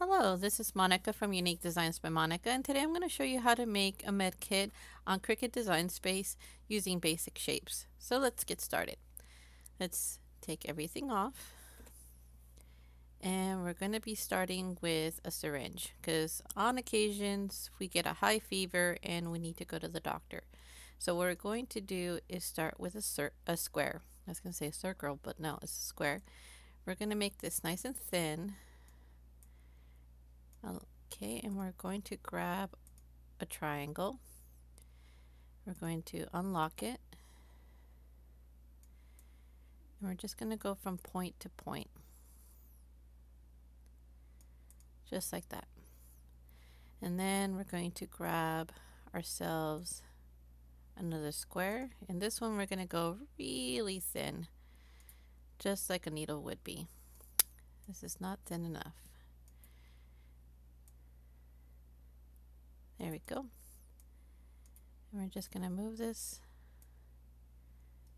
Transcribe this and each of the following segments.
Hello, this is Monica from Unique Designs by Monica, and today I'm going to show you how to make a med kit on Cricut Design Space using basic shapes. So let's get started. Let's take everything off, and we're going to be starting with a syringe because on occasions we get a high fever and we need to go to the doctor. So what we're going to do is start with a square. I was going to say a circle, but no, it's a square. We're going to make this nice and thin. Okay, and we're going to grab a triangle. We're going to unlock it. And we're just going to go from point to point. Just like that. And then we're going to grab ourselves another square. And this one we're going to go really thin. Just like a needle would be. This is not thin enough. There we go. And we're just going to move this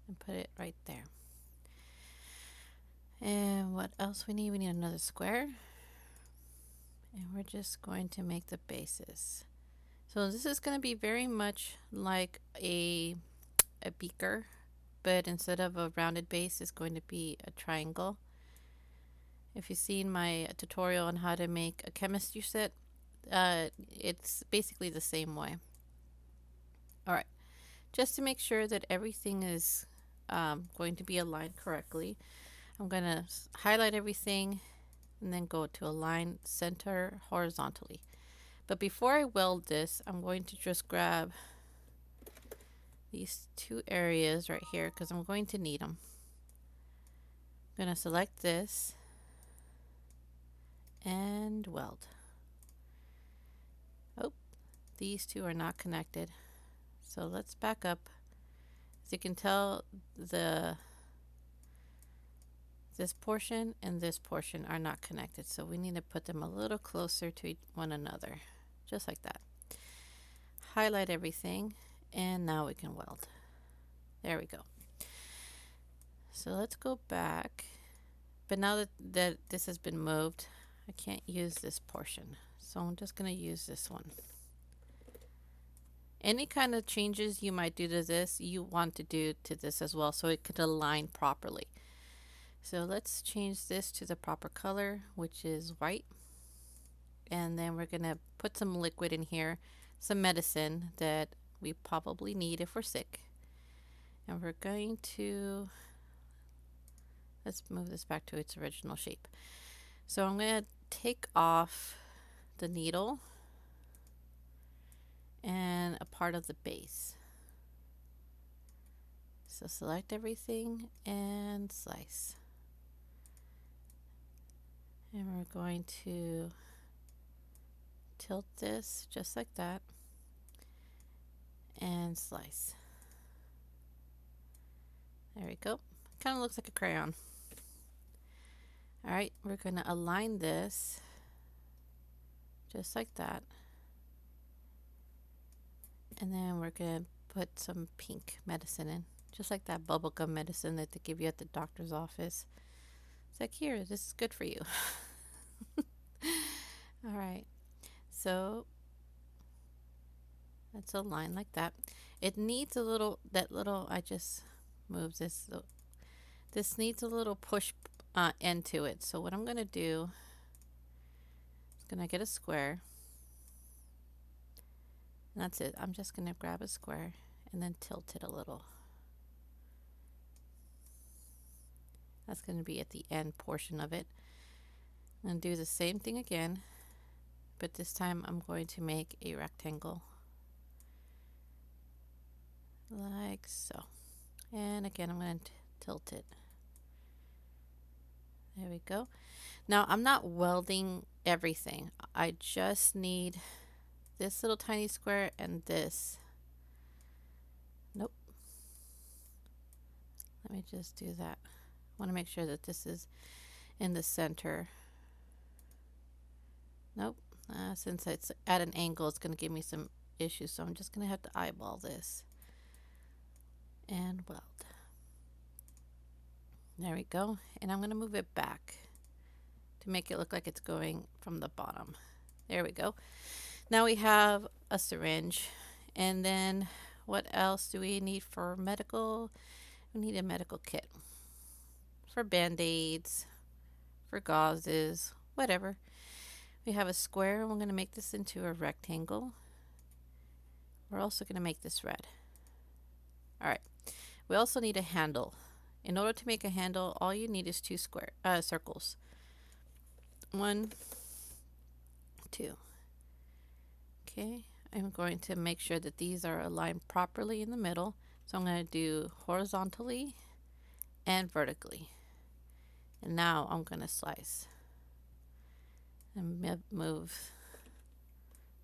and put it right there. And what else we need? We need another square. And we're just going to make the bases. So this is going to be very much like a beaker, but instead of a rounded base, it's going to be a triangle. If you've seen my tutorial on how to make a chemistry set, it's basically the same way. Alright, just to make sure that everything is going to be aligned correctly, I'm going to highlight everything and then go to align center horizontally. But before I weld this, I'm going to just grab these two areas right here because I'm going to need them. I'm going to select this and weld. Oh, these two are not connected. So let's back up. As you can tell, this portion and this portion are not connected, so we need to put them a little closer to one another, just like that. Highlight everything, and now we can weld. There we go. So let's go back, but now that this has been moved, I can't use this portion, so I'm just going to use this one. Any kind of changes you might do to this, you want to do to this as well, so it could align properly. So let's change this to the proper color, which is white. And then we're going to put some liquid in here, some medicine that we probably need if we're sick. And we're going to, let's move this back to its original shape. So I'm going to take off the needle and a part of the base. So select everything and slice. And we're going to tilt this just like that and slice. There we go. Kind of looks like a crayon. Alright, we're going to align this just like that. And then we're going to put some pink medicine in, just like that bubblegum medicine that they give you at the doctor's office. It's like, here, this is good for you. Alright, so let's align like that. It needs a little, I just moved this, so this needs a little push end to it. So what I'm going to do is going to get a square. And that's it. I'm just going to grab a square and then tilt it a little. That's going to be at the end portion of it. I'm going to do the same thing again, but this time I'm going to make a rectangle like so. And again, I'm going to tilt it. There we go. Now I'm not welding everything. I just need this little tiny square and this. Nope. Let me just do that. I want to make sure that this is in the center. Nope. Since it's at an angle, it's going to give me some issues, so I'm just going to have to eyeball this and weld. There we go. And I'm going to move it back to make it look like it's going from the bottom. There we go. Now we have a syringe. And then what else do we need for medical? We need a medical kit for band-aids, for gauzes, whatever. We have a square. We're going to make this into a rectangle. We're also going to make this red. All right. We also need a handle. In order to make a handle, all you need is two circles. 1, 2. Okay. I'm going to make sure that these are aligned properly in the middle. So I'm going to do horizontally and vertically. And now I'm going to slice and move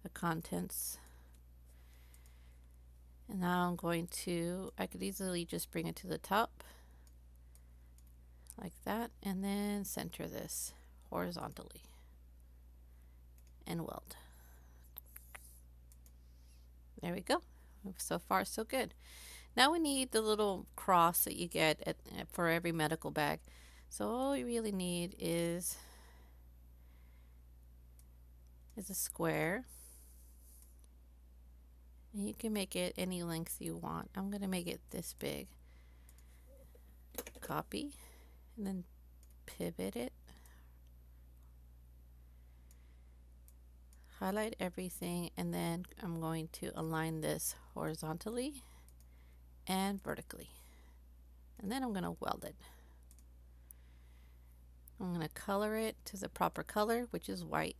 the contents. And now I'm going to, I could easily just bring it to the top like that, and then center this horizontally and weld. There we go. So far so good. Now we need the little cross that you get for every medical bag. So all you really need is a square. And you can make it any length you want. I'm going to make it this big. Copy and then pivot it. Highlight everything, and then I'm going to align this horizontally and vertically. And then I'm going to weld it. I'm going to color it to the proper color, which is white.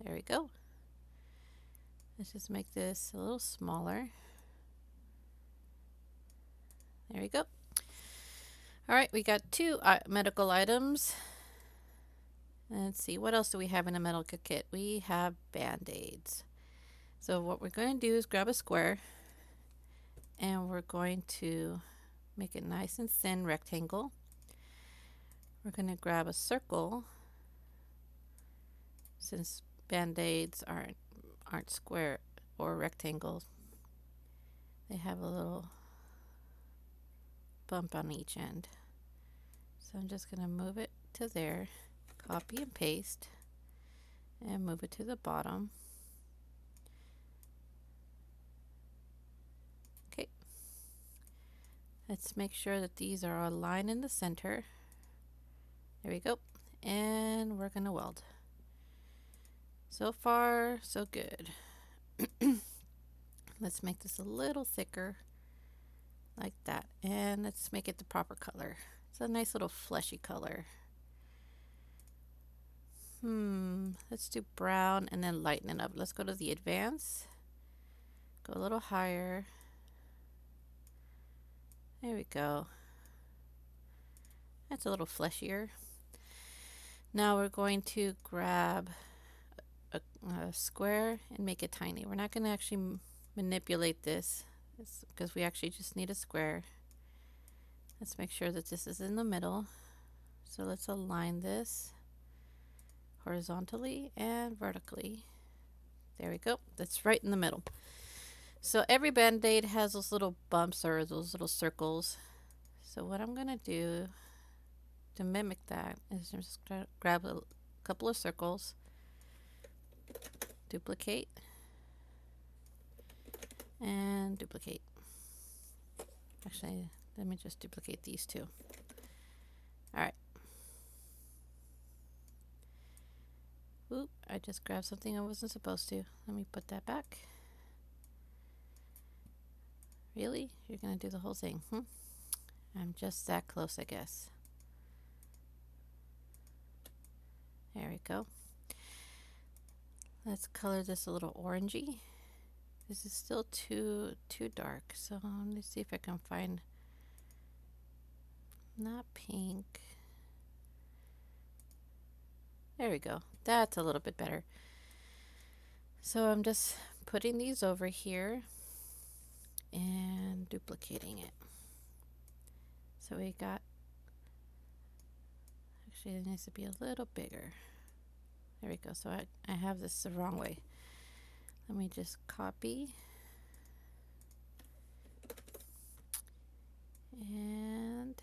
There we go. Let's just make this a little smaller. There we go. All right, we got 2 medical items. Let's see, what else do we have in a medical kit? We have band-aids. So what we're going to do is grab a square, and we're going to make it nice and thin rectangle. We're going to grab a circle, since band-aids aren't square or rectangles. They have a little bump on each end. So I'm just going to move it to there. Copy and paste and move it to the bottom. Okay. Let's make sure that these are aligned in the center. There we go. And we're going to weld. So far, so good. Let's make this a little thicker like that. And let's make it the proper color. It's a nice little fleshy color. Let's do brown and then lighten it up. Let's go to the advance. Go a little higher. There we go. That's a little fleshier. Now we're going to grab a square and make it tiny. We're not going to actually manipulate this because we actually just need a square. Let's make sure that this is in the middle. So let's align this horizontally and vertically. There we go. That's right in the middle. So every band-aid has those little bumps or those little circles. So what I'm going to do to mimic that is just grab a couple of circles, duplicate, and duplicate. Actually, let me just duplicate these 2. All right. Oop, I just grabbed something I wasn't supposed to. Let me put that back. Really? You're going to do the whole thing? I'm just that close, I guess. There we go. Let's color this a little orangey. This is still too dark, so let me see if I can find not pink. There we go. That's a little bit better. So I'm just putting these over here and duplicating it. So we got, actually it needs to be a little bigger. There we go. So I have this the wrong way. Let me just copy. And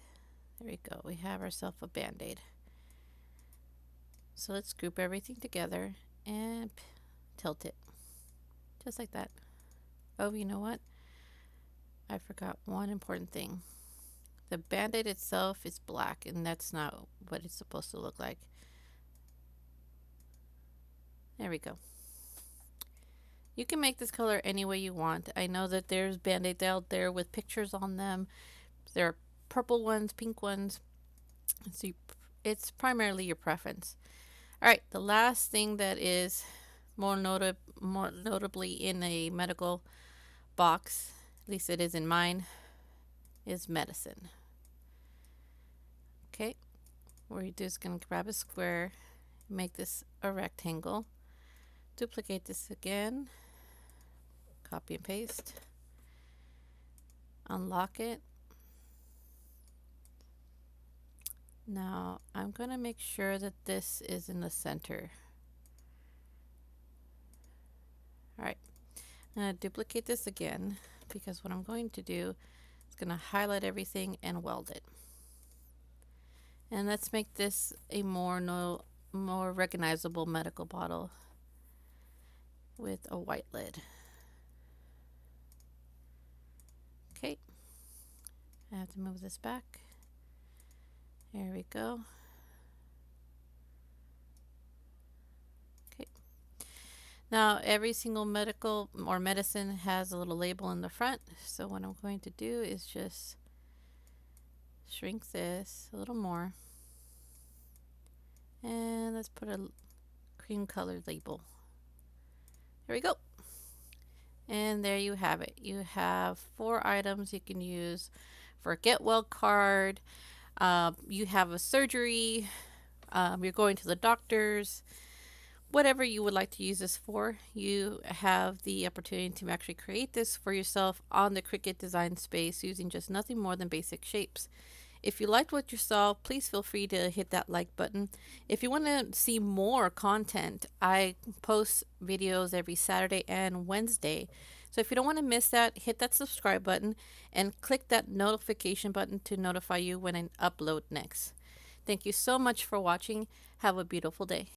there we go. We have ourselves a band-aid. So let's group everything together and tilt it. Just like that. Oh, you know what? I forgot one important thing. The band-aid itself is black, and that's not what it's supposed to look like. There we go. You can make this color any way you want. I know that there's band-aids out there with pictures on them. There are purple ones, pink ones. So it's primarily your preference. All right, the last thing that is more notably in a medical box, at least it is in mine, is medicine. Okay, what you do is going to grab a square, make this a rectangle, duplicate this again, copy and paste, unlock it. Now I'm going to make sure that this is in the center. Alright, I'm going to duplicate this again because what I'm going to do is going to highlight everything and weld it. And let's make this a more recognizable medical bottle with a white lid. Okay, I have to move this back. There we go. Okay. Now every single medical or medicine has a little label in the front. So what I'm going to do is just shrink this a little more. And let's put a cream colored label. There we go. And there you have it. You have 4 items you can use for a get well card. You have a surgery. You're going to the doctors. Whatever you would like to use this for, you have the opportunity to actually create this for yourself on the Cricut design space using just nothing more than basic shapes. If you liked what you saw, please feel free to hit that like button. If you want to see more content, I post videos every Saturday and Wednesday. So if you don't want to miss that, hit that subscribe button and click that notification button to notify you when I upload next. Thank you so much for watching. Have a beautiful day.